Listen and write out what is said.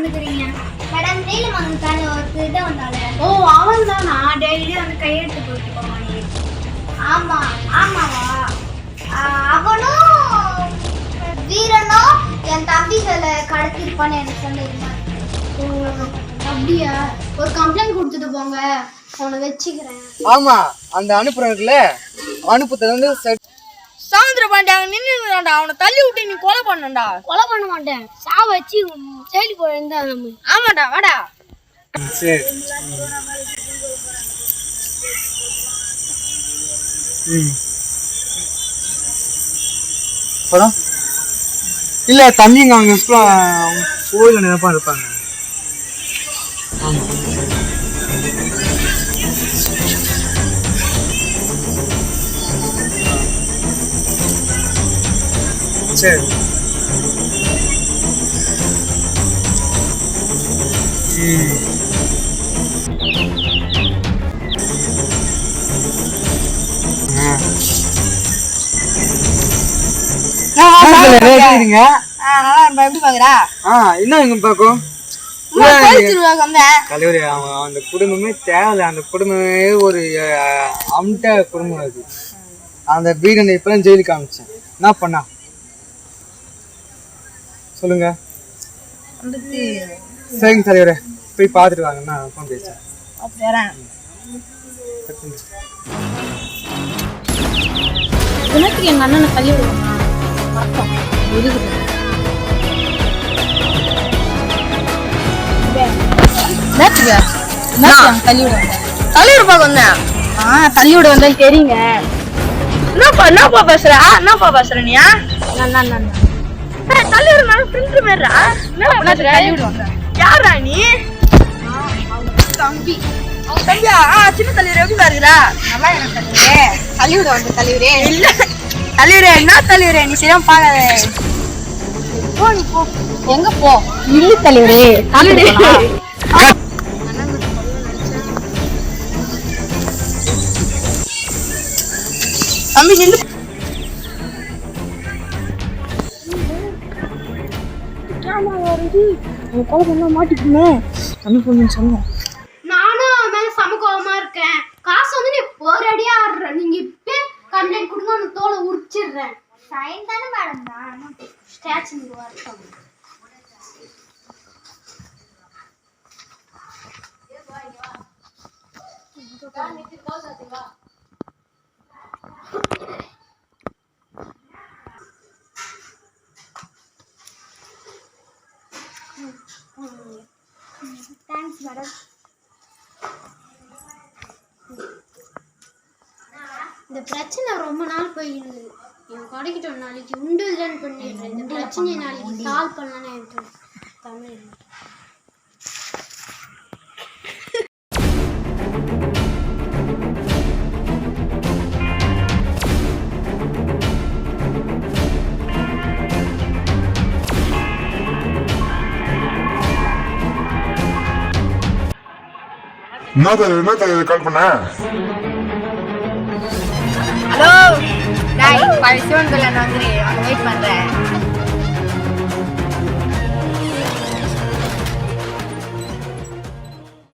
வந்துக்கிறீங்க? Madam நீலமங்கலத்தால ஒருத்தர் வந்தால. ஓ அவன் தானா? டெய்லி வந்து கையெழுத்து போட்டு போவானே. ஆமா ஆமாவா? அவனும் வீரனும் என் தம்பிகளை கடத்திருப்பான்னு எனக்கு சொல்லியிருந்தாங்க. அப்படியா? ஒரு கம்ப்ளைண்ட் கொடுத்துட்டு போங்க, அவனை வச்சுக்கிறேன். ஆமா அந்த அனுப்புறதுல அனுப்புறது வந்து சாந்திர பாண்டியாங்க நின்னுடா, அவனை தள்ளி விட்டு நீ கொலை பண்ணடா. கொலை பண்ண மாட்டேன், சாவ வச்சு ஜெயிலுக்கு போயிருந்தா. ஆமாடா வாடா. சரி. அப்புறம் இல்ல தம்பிங்க அவங்க கோயில் நினைப்பா இருப்பாங்க. ஆமா சரி. எப்படி பாக்குறா? என்ன பாக்கும் தலைவர் அவன் அந்த குடும்பமே தேவையில்ல. அந்த குடும்பமே ஒரு அம்ட குடும்பம் அது. அந்த வீரனை இப்பதான் ஜெயிலுக்கு காமிச்சேன். என்ன பண்ணா சொல்லுங்க. சரிங்க தலைவரே, போய் பார்த்துட்டு வாங்க. நான் ஃபோன் பேசுறேன். எனக்கு எங்க அண்ணனை தள்ளி விடுவாங்க. தள்ளி விட வந்தேன். தள்ளி விட வந்தா தெரியுங்க. என்னப்பா பேசுற? என்னப்பா பேசுற நீ? தள்ளி விட பிரிண்ட் மேரா? யாரா நீ? தம்பி. தம்பியா? சின்ன தலைவர் எப்படி பாருக்கிறா? நல்லா எனக்கு தள்ளி விட வந்த தலைவரே. இல்ல தலைவரே, என்ன தலைவரே நீ சரியா பாக்காத. போ நீ போ. எங்க போ? இல்ல தலைவரே, தலைவரே. தம்பி நின்று நானும் அவன் மேல சமகோவமா இருக்கேன். காசு வந்து நீ ஒரு அடியா ஆடுற. நீங்க இப்ப கம்ப்ளைண்ட் கொடுங்க, அந்த தோலை உரிச்சிடுறேன். சைன் தானே மேடம் தான். ஸ்டாச்சு வரட்டும். Thanks madam. இந்த பிரச்சனை ரொம்ப நாள் போயிடுது. என் கடைக்கிட்ட நாளைக்கு உண்டு இல்லைன்னு பண்ணிடுறேன். இந்த பிரச்சனையை நாளைக்கு சால்வ் பண்ணலான்னு எனக்கு தமிழ். என்ன கால் பண்ண? ஹலோ, நான் சிவன் கல்யாணம் வந்துரு.